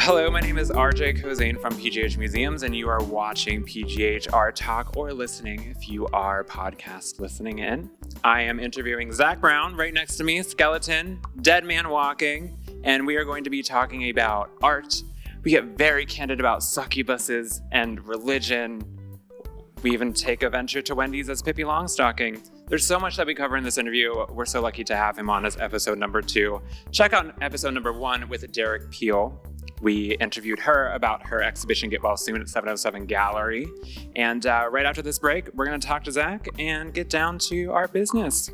Hello, my name is RJ Kozane from PGH Museums, and you are watching PGH Art Talk, or listening if you are podcast listening in. I am interviewing Zach Brown right next to me, skeleton, dead man walking, and we are going to be talking about art. We get very candid about succubuses and religion. We even take a venture to Wendy's as Pippi Longstocking. There's so much that we cover in this interview. We're so lucky to have him on as episode number 2. Check out episode number 1 with Derek Peel. We interviewed her about her exhibition Get Well Soon at 707 Gallery. And right after this break, we're going to talk to Zach and get down to our business.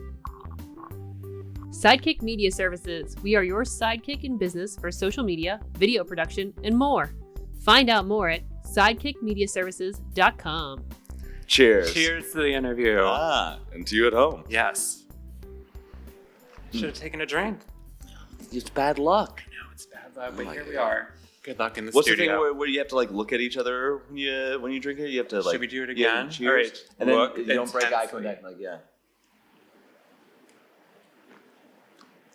Sidekick Media Services. We are your sidekick in business for social media, video production, and more. Find out more at sidekickmediaservices.com. Cheers. Cheers to the interview. And to you at home. Yes. Should have taken a drink. It's bad luck. I know, it's bad luck, but here we are. Good luck in the What's studio. the thing where you have to look at each other when you drink it? You have to Should we do it again? Cheers. All right. And then Look you don't break eye intensely. contact.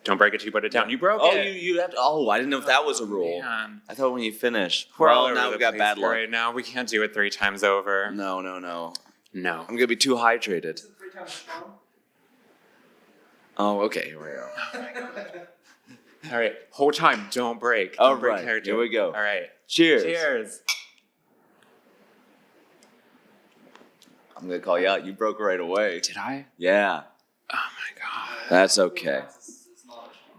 Don't break it till you put it down. You broke Oh, it. you have to. Oh, I didn't know if that was a rule. Man. I thought when you finish. We're all Well, over now the we got place bad luck. right now. We can't do it 3 times over. No. No. I'm gonna be too hydrated. Oh, okay. Here we go. All right. Whole time, don't break. All Don't break right, character. here we go. All right. Cheers. Cheers. I'm gonna call you out. You broke right away. Did I? Yeah. Oh my god. That's okay.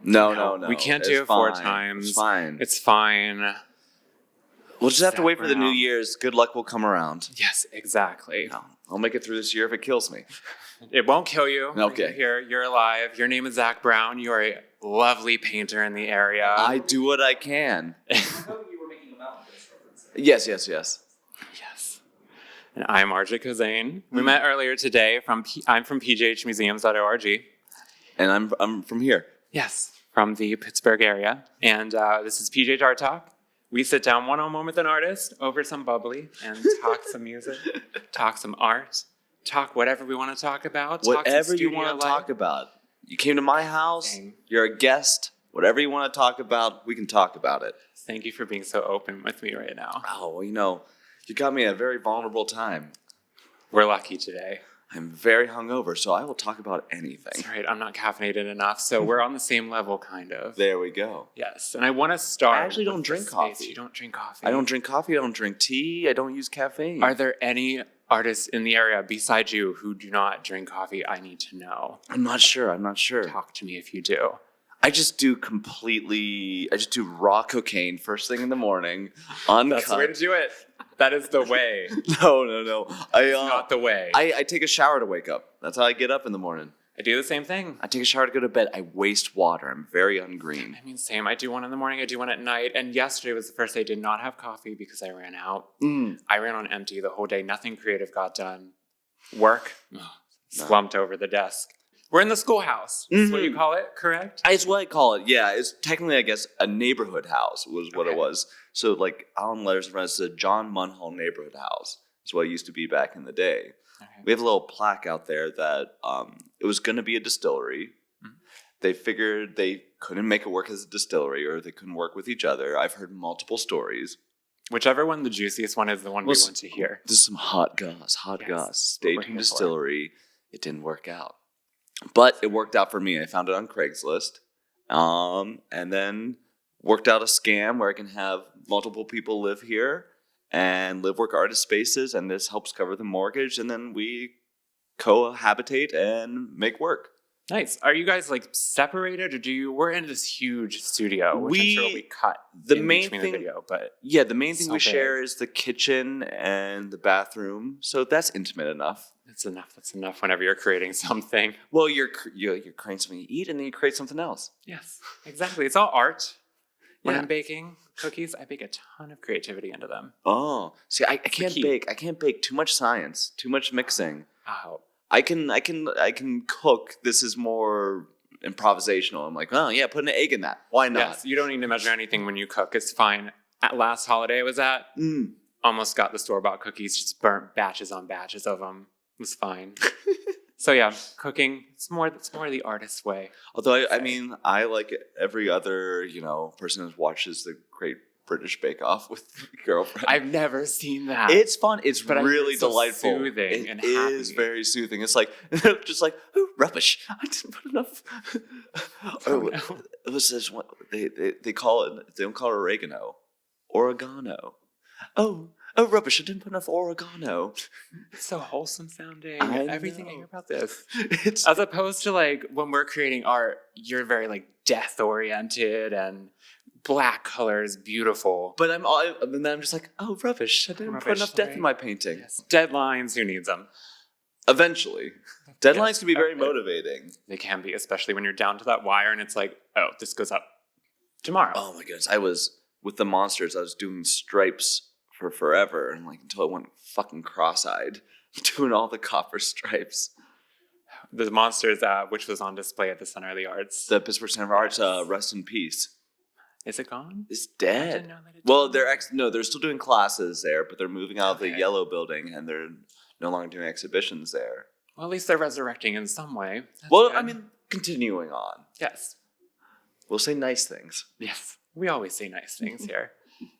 No. We can't It's do it 4 fine. times. It's fine. It's fine. We'll just have to Zach wait for the New Brown. Year's. Good luck will come around. Yes, exactly. No, I'll make it through this year if it kills me. It won't kill you. Okay. You're alive. Your name is Zach Brown. You are a lovely painter in the area. I do what I can. Yes. Yes. Yes. And I'm RJ Kozane. We met earlier today I'm from pghmuseums.org. And I'm from here. Yes, from the Pittsburgh area. And this is PGH Art Talk. We sit down one-on-one with an artist over some bubbly and talk some music, talk some art, talk whatever we want to talk about. Whatever you want to talk about. You came to my house. Dang. You're a guest. Whatever you want to talk about, we can talk about it. Thank you for being so open with me right now. Oh, well, you got me at a very vulnerable time. We're lucky today. I'm very hungover, so I will talk about anything. That's right. I'm not caffeinated enough, so we're on the same level, kind of. There we go. Yes, and I want to start. I actually don't with drink the coffee. space. You don't drink coffee. I don't drink coffee. I don't drink tea. I don't use caffeine. Are there any artists in the area besides you who do not drink coffee? I need to know. I'm not sure. Talk to me if you do. I just do raw cocaine first thing in the morning, uncut. That's the way to do it. That is the way. No. Not the way. I take a shower to wake up. That's how I get up in the morning. I do the same thing. I take a shower to go to bed. I waste water. I'm very ungreen. I mean, same. I do one in the morning. I do one at night. And yesterday was the first day I did not have coffee because I ran out. I ran on empty the whole day. Nothing creative got done. Work slumped over the desk. We're in the schoolhouse. That's what you call it, correct? It's what I call it. Yeah, it's technically, I guess, a neighborhood house was what it was. So, like, Alan Letters in front, it's a John Munhall neighborhood house. That's what it used to be back in the day. Okay. We have a little plaque out there that it was going to be a distillery. They figured they couldn't make it work as a distillery, or they couldn't work with each other. I've heard multiple stories. Whichever one the juiciest one is the one we want to hear. This is some hot goss. Yes, Stayed we're Tuned here for. Distillery. It didn't work out. But it worked out for me. I found it on Craigslist. And then worked out a scam where I can have multiple people live here and live work artist spaces. And this helps cover the mortgage. And then we cohabitate and make work. Nice. Are you guys like separated, or we're in this huge studio, which I'm sure we cut the in main between thing- the video, but Yeah, the main thing So we big. share is the kitchen and the bathroom. So that's intimate enough. it's enough. That's enough whenever you're creating something. Well, you're creating something to eat, and then you create something else. Yes, exactly. It's all art. When Yeah. I'm baking cookies, I bake a ton of creativity into them. Oh, see, I can't key. bake. I can't bake too much science, too much mixing. Oh, I can cook. This is more improvisational. I'm like, oh yeah, put an egg in that. Why not? yes. You don't need to measure anything when you cook. It's fine. At last holiday I was at, almost got the store-bought cookies, just burnt batches on batches of them. It was fine. So yeah, cooking, it's more the artist's way. Although I mean, I like every other person who watches the great British Bake Off with girlfriend. I've never seen that. It's fun. It's But I hear really it's so delightful. soothing It and is happy. very soothing. It's like just like rubbish. I didn't put enough. Oh, no. It was this one. They call it. They don't call it oregano. Oregano. Oh, rubbish! I didn't put enough oregano. It's so wholesome sounding. I Everything I know. hear about this. It's As opposed to like when we're creating art, you're very like death oriented and black colors, beautiful. But and then I'm just like, oh, rubbish! I didn't put Rubbish, enough death sorry. in my painting. Yes. Deadlines, who needs them? Eventually, deadlines Yes, can be very okay. motivating. They can be, especially when you're down to that wire and it's like, oh, this goes up tomorrow. Oh my goodness! I was with the monsters. I was doing stripes for forever, and like until I went fucking cross-eyed, doing all the copper stripes. The Monsters, which was on display at the Center of the Arts. The Pittsburgh Center of Arts, rest in peace. Is it gone? It's I dead. didn't know that it Well, died. they're still doing classes there, but they're moving out of the Okay. yellow building, and they're no longer doing exhibitions there. Well, at least they're resurrecting in some way. That's Well, good. I mean, continuing on, yes. we'll say nice things. Yes. We always say nice things here.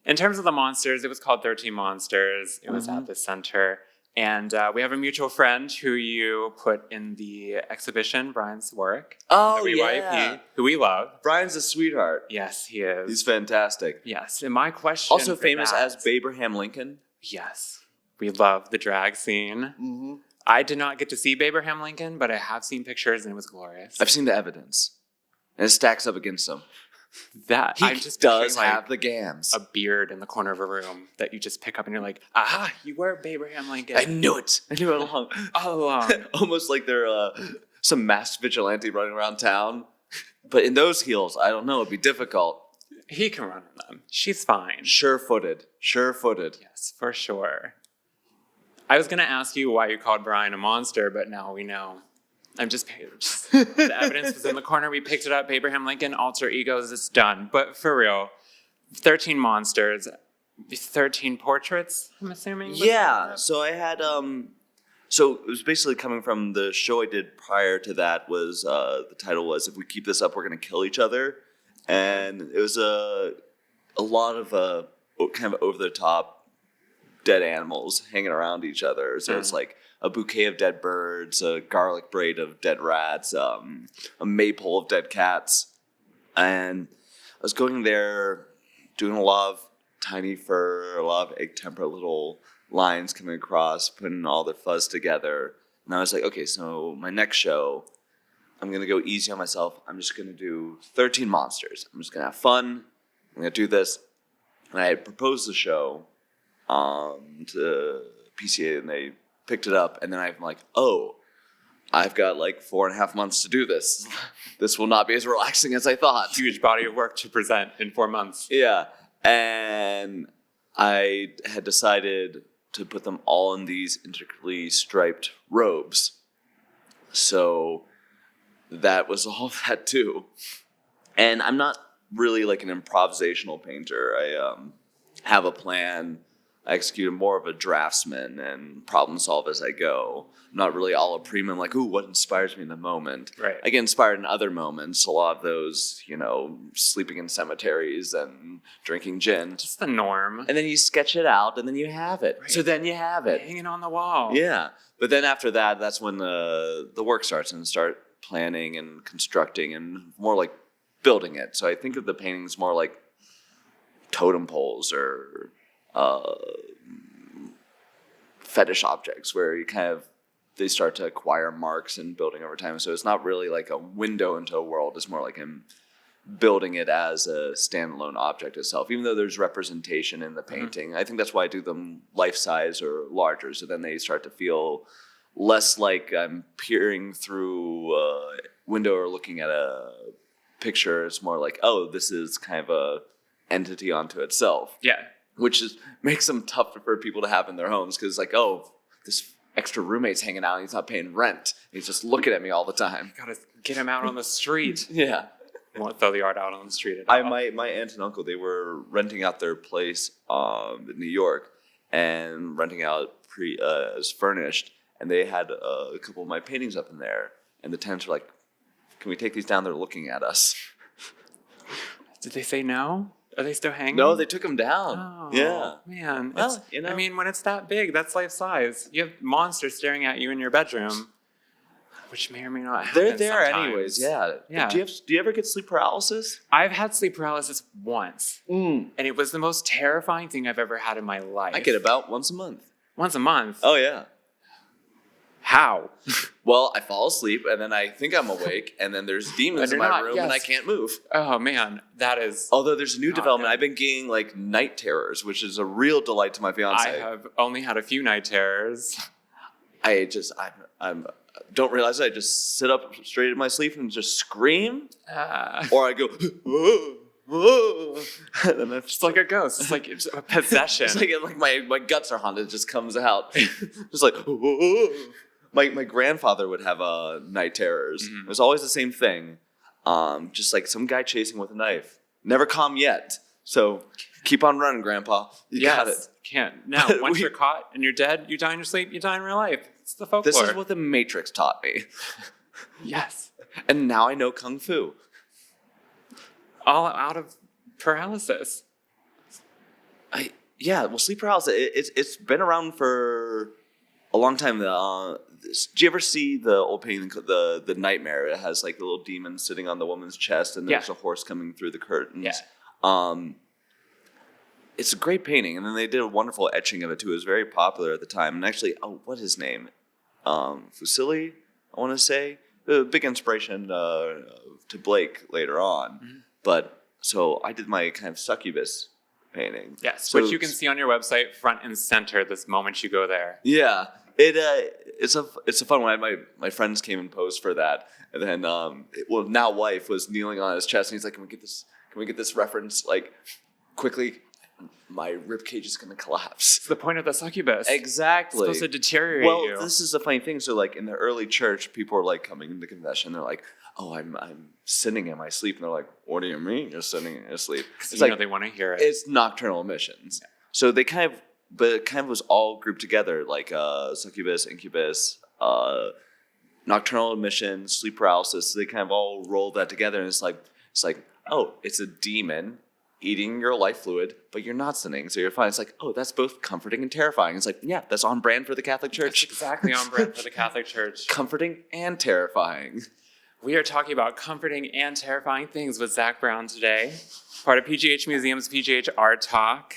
In terms of the monsters, it was called 13 Monsters. It was at the center. And we have a mutual friend who you put in the exhibition, Brian Swarrick. Oh WYP, who we love. Brian's a sweetheart. Yes, he is. He's fantastic. Yes. And my question. Also for famous that- as Abraham Lincoln. Yes. We love the drag scene. Mm-hmm. I did not get to see Abraham Lincoln, but I have seen pictures and it was glorious. I've seen the evidence, and it stacks up against him. that He I'm just does picturing, have the gams. a beard in the corner of a room that you just pick up and you're like, aha, you were Abraham Lincoln. I knew it. I knew it all along. all along. Almost like they're some masked vigilante running around town. But in those heels, I don't know. It'd be difficult. He can run in them. She's fine. Sure-footed. Yes, for sure. I was going to ask you why you called Brian a monster, but now we know. The evidence was in the corner. We picked it up. Abraham Lincoln, alter egos, it's done. But for real, 13 monsters, 13 portraits, I'm assuming? Yeah. So I had so it was basically coming from the show I did prior to that. Was the title was "If We Keep This Up, We're Gonna Kill Each Other," and it was a lot of kind of over the top dead animals hanging around each other. So it's like a bouquet of dead birds, a garlic braid of dead rats, a maypole of dead cats, and I was going there doing a lot of tiny fur, a lot of egg tempera little lines coming across, putting all their fuzz together. And I was like, okay, so my next show, I'm going to go easy on myself. I'm just going to do 13 monsters. I'm just going to have fun. I'm going to do this. And I had proposed the show to PCA, and they picked it up. And then I'm like, oh, I've got like 4.5 months to do this. This will not be as relaxing as I thought. Huge body of work to present in 4 months. Yeah. And I had decided to put them all in these intricately striped robes. So that was all that too. And I'm not really like an improvisational painter. I have a plan. I execute more of a draftsman and problem solve as I go. I'm not really a la prima. I'm like, ooh, what inspires me in the moment? Right. I get inspired in other moments. A lot of those, sleeping in cemeteries and drinking gin. Just the norm. And then you sketch it out, and then you have it. Right. So then you have it. Hanging on the wall. Yeah. But then after that, that's when the work starts, and start planning and constructing and more like building it. So I think of the paintings more like totem poles or fetish objects, where you they start to acquire marks and building over time. So it's not really like a window into a world. It's more like him building it as a standalone object itself, even though there's representation in the painting. I think that's why I do them life size or larger. So then they start to feel less like I'm peering through a window or looking at a picture. It's more like, oh, this is kind of a entity unto itself. Yeah. Which makes them tough for people to have in their homes, because like, oh, this extra roommate's hanging out and he's not paying rent. He's just looking at me all the time. Gotta get him out on the street. Yeah. Won't throw the art out on the street at all. My aunt and uncle, they were renting out their place in New York, and renting out as furnished, and they had a couple of my paintings up in there, and the tenants were like, can we take these down? They're looking at us. Did they say no? Are they still hanging? No, they took them down. Oh, Yeah. man. Well, It's- you know. I mean, when it's that big, that's life size. You have monsters staring at you in your bedroom, which may or may not happen They're there sometimes. anyways. Yeah. Yeah. Do you ever get sleep paralysis? I've had sleep paralysis once, Mm. and it was the most terrifying thing I've ever had in my life. I get about once a month. Once a month. Oh yeah. How? Well, I fall asleep and then I think I'm awake, and then there's demons And in you're my not, room and I yes. can't move. Oh, man. That is... Although there's a new Not development, good. I've been getting like night terrors, which is a real delight to my fiance. I have only had a few night terrors. I don't realize it. I just sit up straight in my sleep and just scream, or I go, and then it's Just like a ghost. It's like it's a possession. It's like my guts are haunted. It just comes out. Just like my grandfather would have night terrors. Mhm. It was always the same thing. Just like some guy chasing with a knife. Never calm yet. So keep on running, Grandpa. You got it. Can't. No, But once we- you're caught and you're dead, you die in your sleep, you die in real life. It's the folklore. This is what the Matrix taught me. Yes. And now I know Kung Fu. All out of paralysis. Well, sleep paralysis, it's been around for a long time. Do you ever see the old painting, the Nightmare? It has like the little demon sitting on the woman's chest, and there's Yeah. a horse coming through the curtains. Yeah. It's a great painting, and then they did a wonderful etching of it too. It was very popular at the time. And actually, what's his name? Fuseli, I want to say. A big inspiration to Blake later on. Mm-hmm. But so I did my kind of succubus painting. Yes, So which you can see on your website front and center this moment you go there. Yeah, it's a fun one. My friends came and posed for that, and then now wife was kneeling on his chest, and he's like, "Can we get this reference like quickly? My rib cage is gonna collapse." It's the point of the succubus. Exactly. It's supposed to deteriorate Well, you. this is the funny thing. So, like in the early church, people are like coming into confession. They're like, "Oh, I'm sinning in my sleep," and they're like, "What do you mean you're sinning in your sleep?" Because It's you like know they want to hear it. it's nocturnal emissions. So they but it kind of was all grouped together, like succubus, incubus, nocturnal emissions, sleep paralysis. They kind of all rolled that together, and it's like, oh, it's a demon eating your life fluid, but you're not sinning, so you're fine. It's like, oh, that's both comforting and terrifying. It's like, yeah, that's on brand for the Catholic Church. That's exactly on brand for the Catholic Church. Comforting and terrifying. We are talking about comforting and terrifying things with Zach Brown today, part of PGH Museum's PGH Art Talk.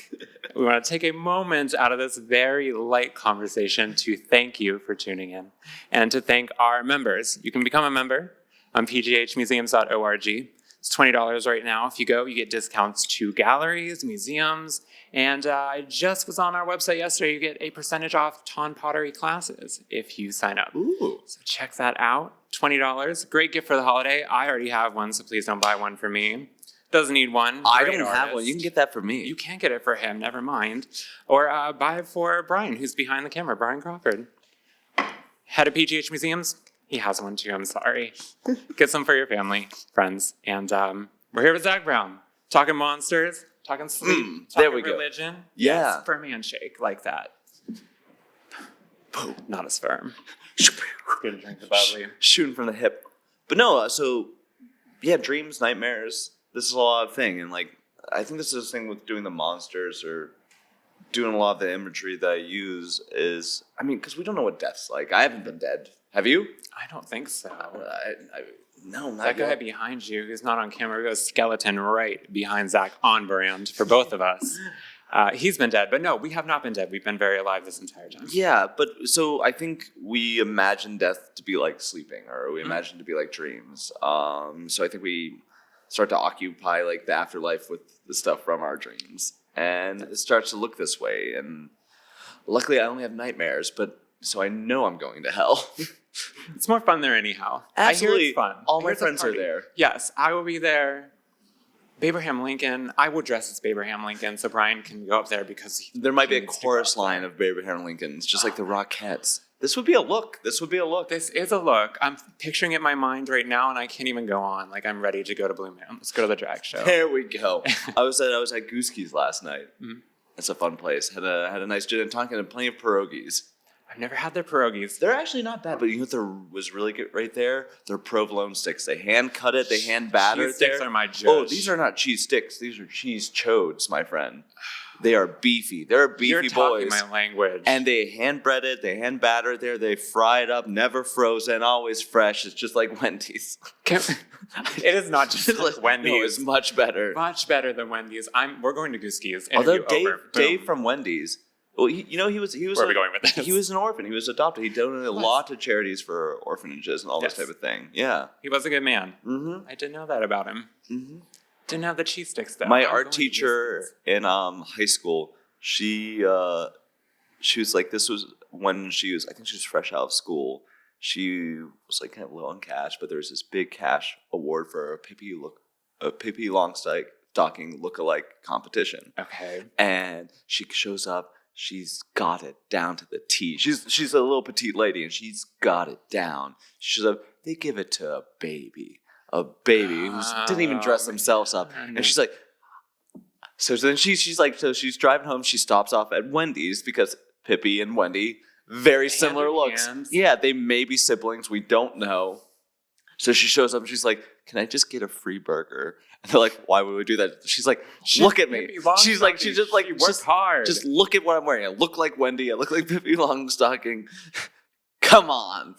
We want to take a moment out of this very light conversation to thank you for tuning in and to thank our members. You can become a member on pghmuseums.org. It's $20 right now. If you go, you get discounts to galleries, museums, and I just was on our website yesterday. You get a percentage off Ton Pottery classes if you sign up. Ooh. So check that out. $20. Great gift for the holiday. I already have one, so please don't buy one for me. Doesn't need one. I Great don't have one. artist. You can get that for me. You can get it for him. Never mind. Or buy it for Brian, who's behind the camera. Brian Crawford. Head of PGH Museums. He has one too. I'm sorry. Get some for your family, friends. And we're here with Zach Brown. Talking monsters. Talking sleep. there talking we go. religion. Yeah. Yes, firm handshake like that. Not as firm. Good to drink the bubbly. Shooting from the hip. But no, so yeah, dreams, nightmares. This is a lot of thing, and like I think this is the thing with doing the monsters or doing a lot of the imagery that I use is, I mean, because we don't know what death's like. I haven't been dead. Have you? I don't think so. No, not That guy yet. behind you, who's not on camera, we got a skeleton right behind Zach on brand for both of us. He's been dead, but no, we have not been dead. We've been very alive this entire time. Yeah, but so I think we imagine death to be like sleeping, or we imagine to be like dreams. So I think we start to occupy like the afterlife with the stuff from our dreams, and it starts to look this way. And luckily, I only have nightmares, but so I know I'm going to hell. It's more fun there anyhow. I Absolutely, hear it's fun. all I my hear it's a friends are party. there. Yes, I will be there. Abraham Lincoln. I will dress as Abraham Lincoln so Brian can go up there because There might be he a needs to go chorus up there. line of Abraham Lincolns, just like the Rockettes. This would be a look. This would be a look. This is a look. I'm picturing it in my mind right now, and I can't even go on. Like I'm ready to go to Blue Moon. Let's go to the drag show. There we go. I was at Gooskey's last night. Mhm. It's a fun place. Had a nice gin and tonic and plenty of pierogies. I've never had their pierogies. They're actually not bad, but you know what was really good right there? They're provolone sticks. They hand cut it. They hand batter Cheese it sticks there. are my judge. Oh, these are not cheese sticks. These are cheese chodes, my friend. They are beefy. They're beefy You're talking boys. my language. And they hand bread it. They hand batter it there. They fry it up. Never frozen. Always fresh. It's just like Wendy's. It is not just like Wendy's. No, it's much better. Much better than Wendy's. We're going to Gooskie's. Although Interview over. Dave Boom. from Wendy's, well, he was Where are we going with this? He was an orphan. He was adopted. He donated a Was. lot to charities for orphanages and all this Yes. type of thing. Yeah. He was a good man. Mm-hmm. I didn't know that about him. Mm-hmm. Didn't have the cheese sticks though. My I'm art going to teacher Gooskie's. in high school, she was like, this was when she was, I think she was fresh out of school. She was like kind of low on cash, but there was this big cash award for a Pippi Longstocking look-alike competition. Okay. And she shows up. She's got it down to the T. She's a little petite lady, and she's got it down. She shows up. They give it to a baby who didn't even dress themselves up, and she's like. So then she's like, so she's driving home. She stops off at Wendy's because Pippi and Wendy very similar Hand in looks. hand. Yeah, they may be siblings. We don't know. So she shows up and she's like, "Can I just get a free burger?" And they're like, "Why would we do that?" She's like, "Look at me." She's like, she just like, she worked just, hard. just look at what I'm wearing. I look like Wendy. I look like Pippi Longstocking. Come on.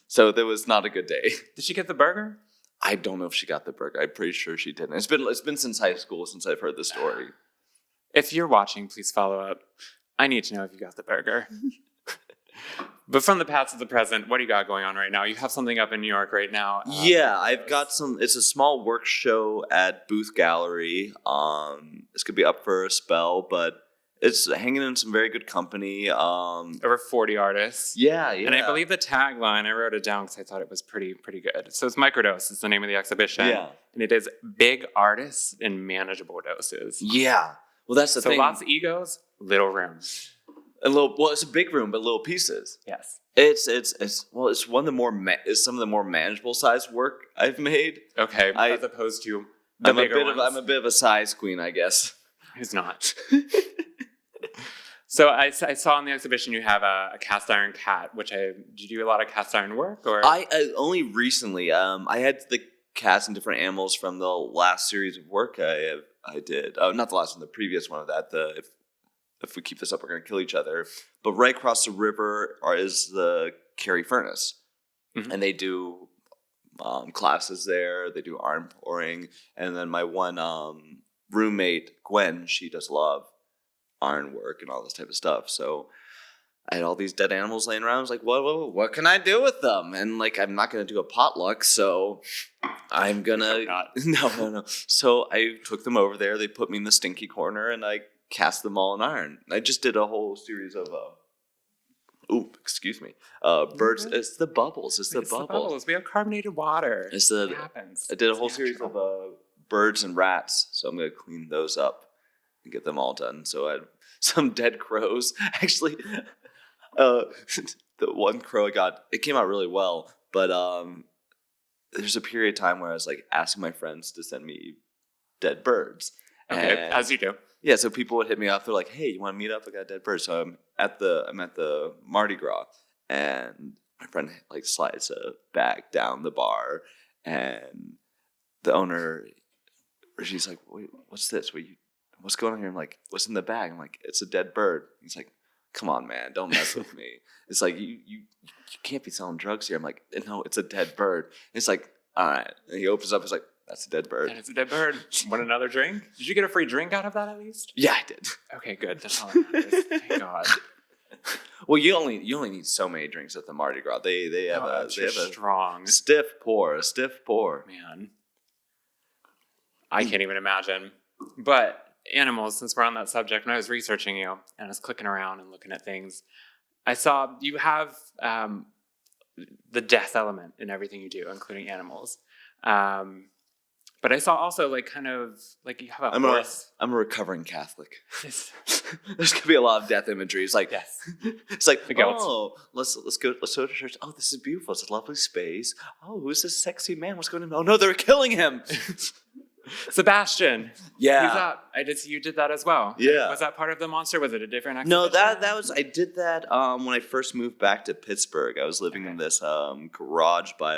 So that was not a good day. Did she get the burger? I don't know if she got the burger. I'm pretty sure she didn't. It's been since high school since I've heard the story. If you're watching, please follow up. I need to know if you got the burger. But from the past to the present, what do you got going on right now? You have something up in New York right now. Yeah, I've got some. It's a small work show at Booth Gallery. It's gonna be up for a spell, but it's hanging in some very good company. Over 40 artists. Yeah. And I believe the tagline, I wrote it down because I thought it was pretty good. So it's Microdose is the name of the exhibition. Yeah. And it is big artists in manageable doses. Yeah. Well, that's the So thing. lots of egos, little room. It's a big room, but little pieces. Yes. It's one of the more it's some of the more manageable size work I've made. Okay. As opposed to the I'm bigger ones. I'm a bit of a size queen, I guess. Who's not? So I saw in the exhibition you have a cast iron cat, did you do a lot of cast iron work? Or I only recently. I had the cats and different animals from the last series of work I did. Not the last one, the previous one of that. If we keep this up, we're going to kill each other. But right across the river is the Carey Furnace. Mhm. And they do classes there. They do iron pouring. And then my one roommate, Gwen, she does a lot of iron work and all this type of stuff. So I had all these dead animals laying around. I was like, what can I do with them? And like, I'm not going to do a potluck, so I'm going to... No. So I took them over there. They put me in the stinky corner, and I cast them all in iron. I just did a whole series of... excuse me. Birds. It's the bubbles. It's the bubbles. We have carbonated water. It happens. I did a It's whole series of natural. birds and rats, so I'm going to clean those up and get them all done. So I had some dead crows. Actually, the one crow I got, it came out really well, but there's a period of time where I was like asking my friends to send me dead birds. Okay, And- as you do. yeah, so people would hit me up. They're like, "Hey, you want to meet up? I got a dead bird." So I'm at the Mardi Gras, and my friend like slides a bag down the bar, and the owner, she's like, "Wait, what's this? What's going on here?" I'm like, "What's in the bag?" I'm like, "It's a dead bird." He's like, "Come on, man, don't mess with me." It's like you can't be selling drugs here. I'm like, "No, it's a dead bird." It's like, all right. And he opens up. He's like, "That's a dead bird." And it's a dead bird. Want another drink? Did you get a free drink out of that at least? Yeah, I did. Okay, good. That's all that matters. Thank God. Well, you only need so many drinks at the Mardi Gras. They have a strong. stiff pour. Man. I can't even imagine. But animals, since we're on that subject, when I was researching you and I was clicking around and looking at things, I saw you have the death element in everything you do, including animals. But I saw also like kind of like you have a horse. I'm a recovering Catholic. There's gonna be a lot of death imagery. It's like Yes. it's like The goats. oh, let's go to church. Oh, this is beautiful. It's a lovely space. Oh, who's this sexy man? What's going on? Oh no, they're killing him. Sebastian. Yeah. He's up. I did see you did that as well. Yeah. Was that part of the monster? Was it a different No, exhibition? that was I did that when I first moved back to Pittsburgh. I was living in this garage by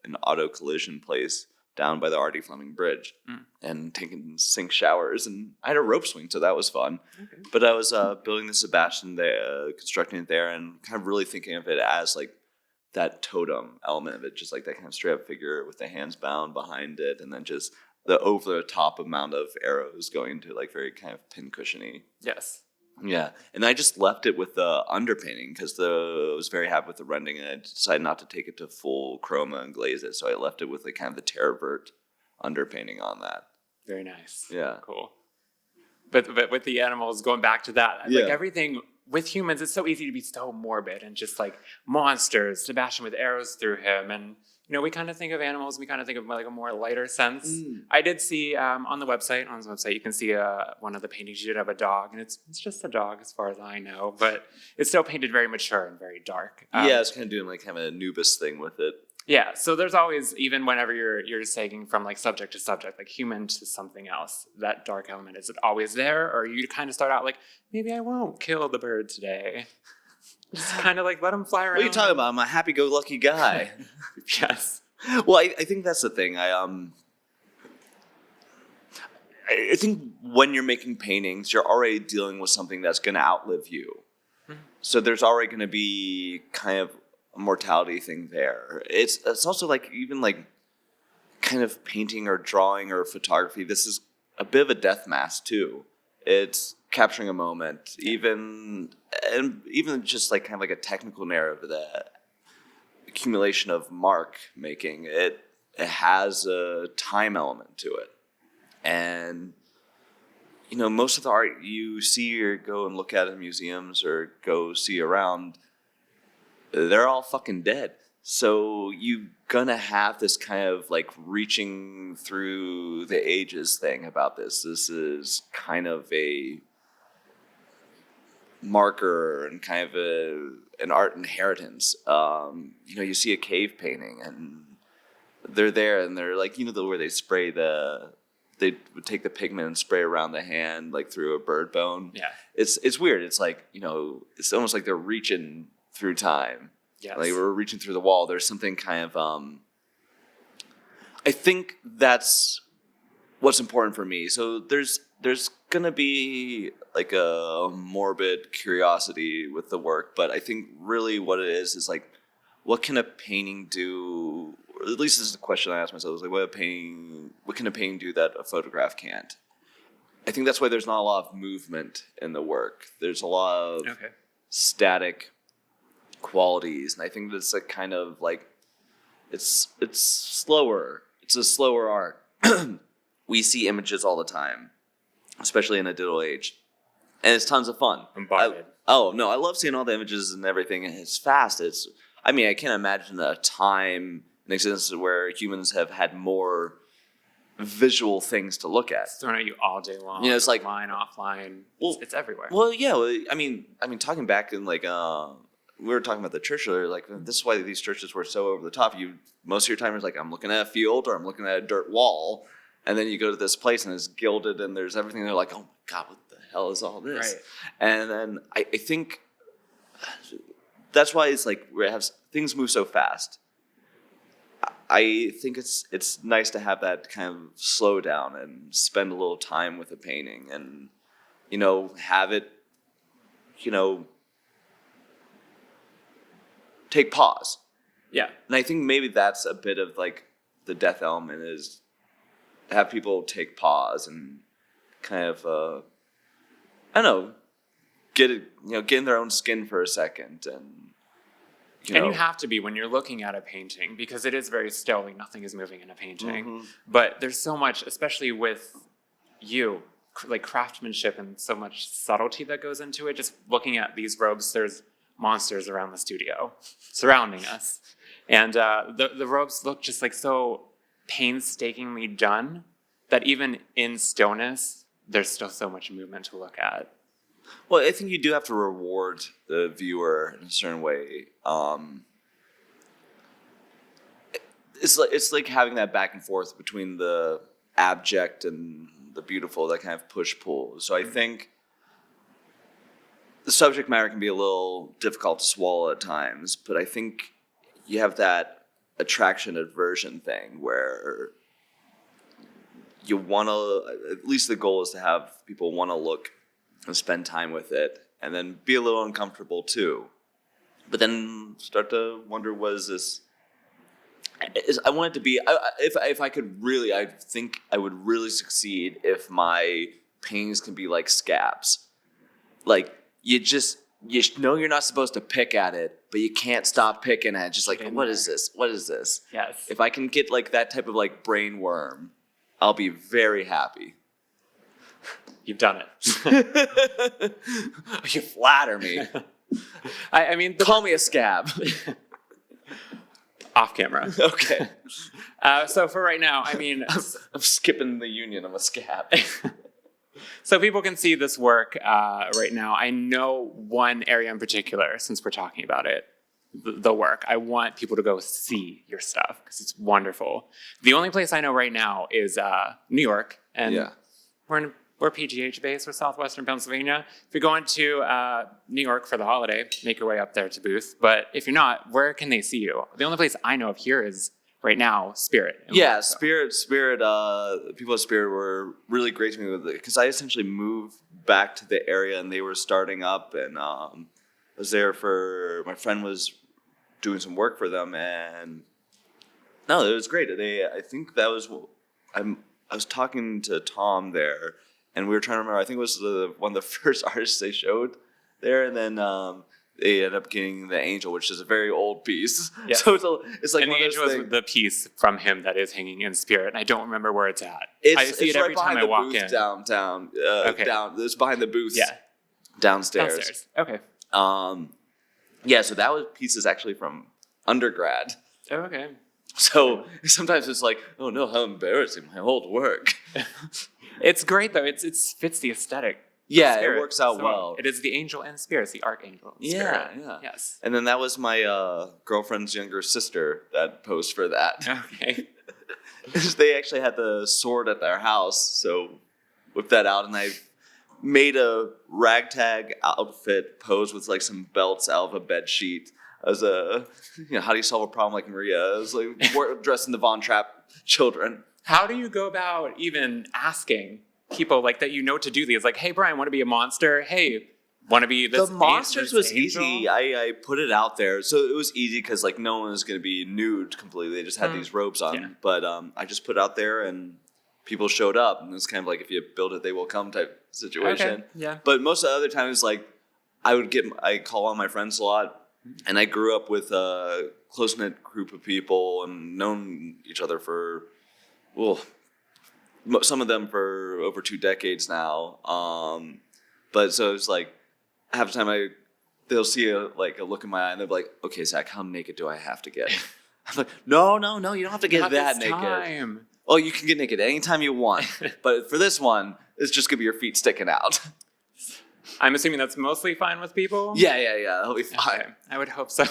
an auto collision place down by the R.D. Fleming Bridge, and taking sink showers, and I had a rope swing, so that was fun. Okay. But I was building the Sebastian there, constructing it there, and kind of really thinking of it as like that totem element of it, just like that kind of straight up figure with the hands bound behind it, and then just the over the top amount of arrows going to like very kind of pincushiony. Yes. Yeah, and I just left it with the underpainting because I was very happy with the rendering, and I decided not to take it to full chroma and glaze it, so I left it with like kind of the Terravert underpainting on that. Very nice. Yeah. Cool. But with the animals, going back to that, Yeah. like everything with humans, it's so easy to be so morbid and just like monsters, Sebastian with arrows through him. And, you know, we kind of think of animals, we kind of think of like a more lighter sense. I did see on his website, you can see one of the paintings you did of a dog, and it's just a dog as far as I know, but it's still painted very mature and very dark. Yeah, I was kind of doing like kind of an Anubis thing with it. Yeah, so there's always, even whenever you're taking from like subject to subject, like human to something else, that dark element, is it always there? Or you kind of start out like, maybe I won't kill the bird today. Just kind of like let him fly around. What are you talking about? I'm a happy-go-lucky guy. Yes. Well, I think that's the thing. I think when you're making paintings, you're already dealing with something that's going to outlive you. So there's already going to be kind of a mortality thing there. It's also like even like kind of painting or drawing or photography. This is a bit of a death mask too. It's capturing a moment, even just like kind of like a technical narrative, the accumulation of mark making. It has a time element to it, and you know, most of the art you see or go and look at in museums or go see around, they're all fucking dead. So you gonna have this kind of like reaching through the ages thing about this. This is kind of a marker and kind of an art inheritance. You know, you see a cave painting and they're there and they're like, you know, where they spray they would take the pigment and spray around the hand like through a bird bone. Yeah. It's weird. It's like, you know, it's almost like they're reaching through time. Yes. Like we're reaching through the wall. There's something kind of I think that's what's important for me. So there's gonna be like a morbid curiosity with the work, but I think really what it is like, what can a painting do? Or at least this is the question I ask myself: is like, what can a painting do that a photograph can't? I think that's why there's not a lot of movement in the work. There's a lot of static qualities, and I think that's a kind of like it's slower. It's a slower art. We see images all the time, especially in a digital age, and it's tons of fun. Bombarded. I love seeing all the images and everything, and it's fast. I can't imagine a time in existence where humans have had more visual things to look at. It's thrown at you all day long. You know, it's like online, offline. Well, it's everywhere. Well, yeah. I mean, talking back in like we were talking about the church earlier. Like this is why these churches were so over the top. Most of your time is like, I'm looking at a field or I'm looking at a dirt wall, and then you go to this place and it's gilded and there's everything. They're like, oh my god, what the hell is all this? Right. And then I think that's why it's like where things move so fast. I think it's nice to have that kind of slow down and spend a little time with a painting and, you know, have it, you know, take pause. Yeah. And I think maybe that's a bit of like the death element is have people take pause and kind of, I don't know, get in their own skin for a second and, you have to be when you're looking at a painting because it is very still, like nothing is moving in a painting. Mm-hmm. But there's so much, especially with you, like craftsmanship and so much subtlety that goes into it. Just looking at these robes, there's monsters around the studio surrounding us. And the robes look just like so painstakingly done that even in stillness, there's still so much movement to look at. Well, I think you do have to reward the viewer in a certain way. It's like having that back and forth between the abject and the beautiful, that kind of push-pull. So I think the subject matter can be a little difficult to swallow at times, but I think you have that attraction aversion thing where you want to, at least the goal is to have people want to look and spend time with it, and then be a little uncomfortable too. But then start to wonder, I want it to be, if I could really, I think I would really succeed if my paintings can be like scabs. Like, you know you're not supposed to pick at it, but you can't stop picking at it. Just like, what is this? What is this? Yes. If I can get like that type of like brain worm, I'll be very happy. You've done it. You flatter me. I mean, Call me a scab. off camera. Okay. So for right now, I mean, I'm skipping the union. I'm a scab. so people can see this work right now. I know one area in particular, since we're talking about it, the work. I want people to go see your stuff because it's wonderful. The only place I know right now is New York, and Yeah. we're PGH based. We're Southwestern Pennsylvania. If you're going to New York for the holiday, make your way up there to booth. But if you're not, where can they see you? The only place I know of here is right now Spirit. Yeah, Spirit. People at Spirit were really great to me with it because I essentially moved back to the area and they were starting up, and I was there for my friend was doing some work for them, and no, it was great. I think that was I was talking to Tom there, and we were trying to remember. I think it was one of the first artists they showed there, and then they ended up getting the Angel, which is a very old piece. Yes. So it's like and one the of Angel those is things. the piece from him that is hanging in Spirit, and I don't remember where it's at. I see It's it every right time behind I the walk booth in. downtown. Okay. It's behind the booth. Yeah, Downstairs. Okay. Yeah. So that was pieces actually from undergrad. Oh, okay. So sometimes it's like, oh no, how embarrassing, my old work. It's great though. It fits the aesthetic. of Yeah, Spirit. it works out So well. It is the angel and Spirit. It's the archangel. And Yeah, Spirit. yeah. Yes. And then that was my girlfriend's younger sister that posed for that. Okay. They actually had the sword at their house, so whipped that out, and I made a ragtag outfit pose with like some belts out of a bed sheet as how do you solve a problem like Maria? I was like dressed in the Von Trapp children. How do you go about even asking people like that to do these? Like, hey, Brian, want to be a monster? Hey, want to be this? The monsters this was angel? easy. I put it out there, so it was easy because like no one was going to be nude completely. They just had these robes on. Yeah. But I just put it out there, and people showed up, and it's kind of like if you build it, they will come type situation. Okay. Yeah. But most of the other times, like I call on my friends a lot, and I grew up with a close knit group of people and known each other for, some of them for over 2 decades now. But so it's like half the time they'll see a look in my eye and they'll be like, okay, Zach, how naked do I have to get? I'm like, no, you don't have to get Not that this naked. time. Oh, you can get naked anytime you want. But for this one, it's just gonna be your feet sticking out. I'm assuming that's mostly fine with people. Yeah, that'll be fine. Okay. I would hope so.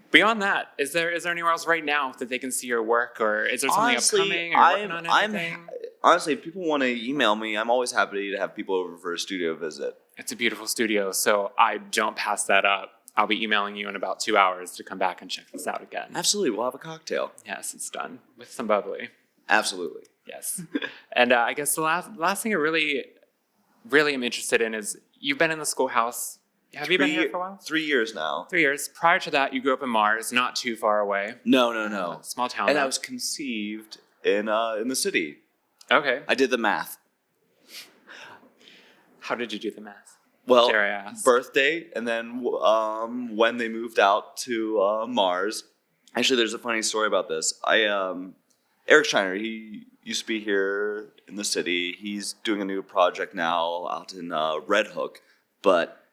Beyond that, is there anywhere else right now that they can see your work, or is there something upcoming? Or working on anything? Honestly, if people want to email me, I'm always happy to have people over for a studio visit. It's a beautiful studio, so I don't pass that up. I'll be emailing you in about 2 hours to come back and check this out again. Absolutely, we'll have a cocktail. Yes, it's done with some bubbly. Absolutely. Yes. And I guess the last thing I really am interested in is you've been in the schoolhouse. Have you been here for a while? 3 years now. 3 years. Prior to that, you grew up in Mars, not too far away. No. Small town. And though. I was conceived in the city. Okay. I did the math. How did you do the math? Well, Dare I ask? birthday, and then when they moved out to Mars. Actually, there's a funny story about this. Eric Shiner, he used to be here in the city. He's doing a new project now out in Red Hook. But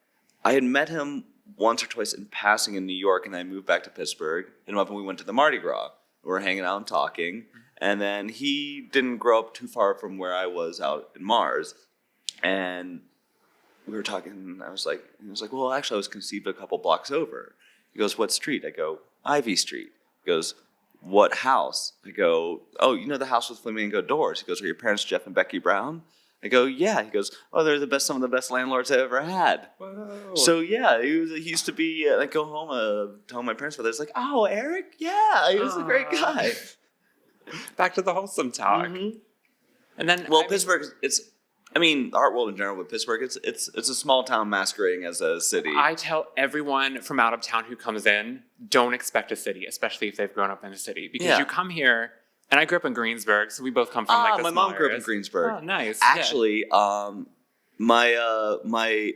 I had met him once or twice in passing in New York, and I moved back to Pittsburgh. Hit him up, and we went to the Mardi Gras. We were hanging out and talking. And then he didn't grow up too far from where I was out in Mars. And we were talking, and he was like, well, actually, I was conceived a couple blocks over. He goes, what street? I go, Ivy Street. He goes, what house? I go, oh, you know the house with flamingo doors? He goes, are your parents Jeff and Becky Brown? I go, yeah. He goes, oh, they're some of the best landlords I ever had. Whoa. So yeah, he used to be. I go home, tell my parents about it. It's like, oh, Eric, yeah, he was a great guy. Back to the wholesome talk. Mhm. And then, Well, Pittsburgh, the art world in general, with Pittsburgh, it's a small town masquerading as a city. I tell everyone from out of town who comes in, don't expect a city, especially if they've grown up in a city. Because you come here, and I grew up in Greensburg, so we both come from like the my small mom grew up in areas. Greensburg. Oh, nice. Actually, my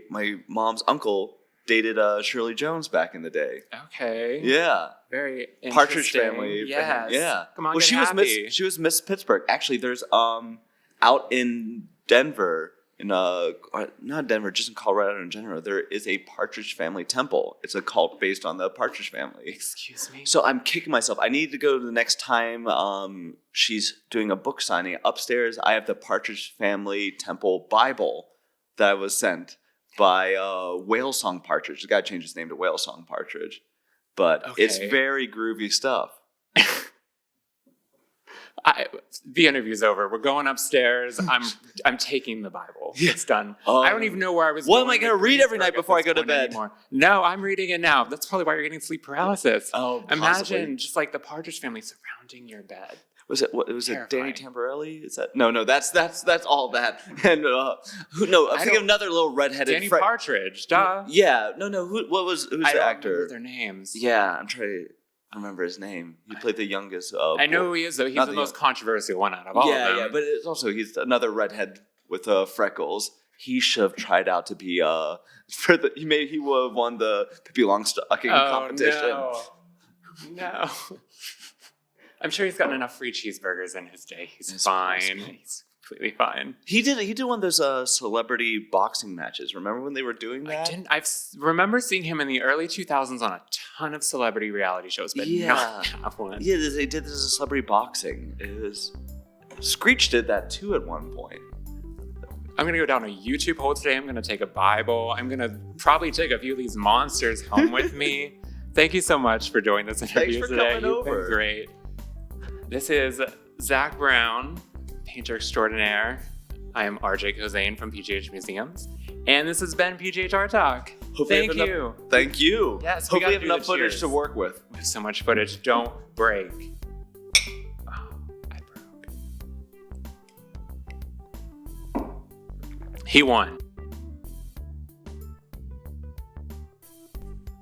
mom's uncle dated Shirley Jones back in the day. Yeah. Okay. Yeah. Very interesting. Partridge Family. Yes. Yeah. Come on, Well, get happy. she was Miss Pittsburgh. Actually, there's out in Denver, not Denver, just in Colorado in general, there is a Partridge Family temple. It's a cult based on the Partridge Family. Excuse me? So I'm kicking myself. I need to go to the next time she's doing a book signing. Upstairs, I have the Partridge Family Temple Bible that was sent by Whale Song Partridge. The guy changed his name to Whale Song Partridge. But it's very groovy stuff. The interview's over. We're going upstairs. I'm taking the Bible. Yeah. It's done. I don't even know where I was What going. am I going to with read every Greensburg night at before I this go to point bed? anymore. No, I'm reading it now. That's probably why you're getting sleep paralysis. Oh, Imagine just like the Partridge Family surrounding your bed. Was it Danny Terrifying. Tamborelli? Is that no? That's all that. And I'm thinking of another little redheaded. Danny Partridge, duh. Yeah, no. Who's I the don't actor? remember their names. Yeah, I'm trying to remember his name. He played the youngest. I know who he is, though. He's not the the most controversial one out of all of them. Yeah, but it's also he's another redhead with freckles. He should have tried out to be he would have won the Pippi Longstocking competition. No. I'm sure he's gotten enough free cheeseburgers in his day. He's fine. possible. He's completely fine. He did one of those celebrity boxing matches. Remember when they were doing that? I remember seeing him in the early 2000s on a ton of celebrity reality shows, but not that one. Yeah, they did this as celebrity boxing. Screech did that too at one point. I'm going to go down a YouTube hole today. I'm going to take a Bible. I'm going to probably take a few of these monsters home with me. Thank you so much for doing this interview Thanks for today. coming You've over. been great. This is Zach Brown, painter extraordinaire. I am RJ Kozane from PGH Museums. And this has been PGH Art Talk. Thank you. Thank you. Yes, we Hopefully we gotta have do enough the footage cheers. to work with. We have so much footage. Don't break. Oh, I broke. He won.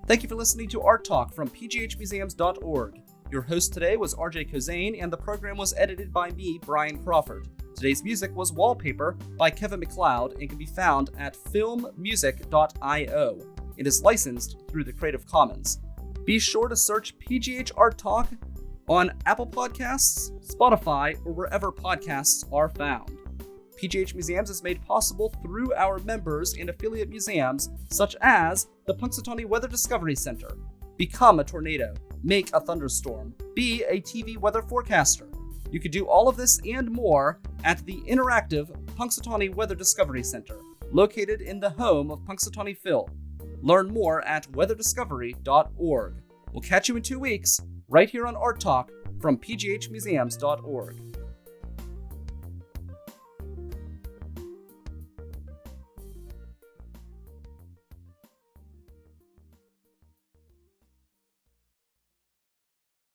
Thank you for listening to Art Talk from pghmuseums.org. Your host today was RJ Kozane, and the program was edited by me, Brian Crawford. Today's music was Wallpaper by Kevin MacLeod and can be found at filmmusic.io. It is licensed through the Creative Commons. Be sure to search PGH Art Talk on Apple Podcasts, Spotify, or wherever podcasts are found. PGH Museums is made possible through our members and affiliate museums, such as the Punxsutawney Weather Discovery Center. Become a tornado. Make a thunderstorm. Be a TV weather forecaster. You can do all of this and more at the interactive Punxsutawney Weather Discovery Center, located in the home of Punxsutawney Phil. Learn more at weatherdiscovery.org. We'll catch you in 2 weeks, right here on Art Talk from pghmuseums.org.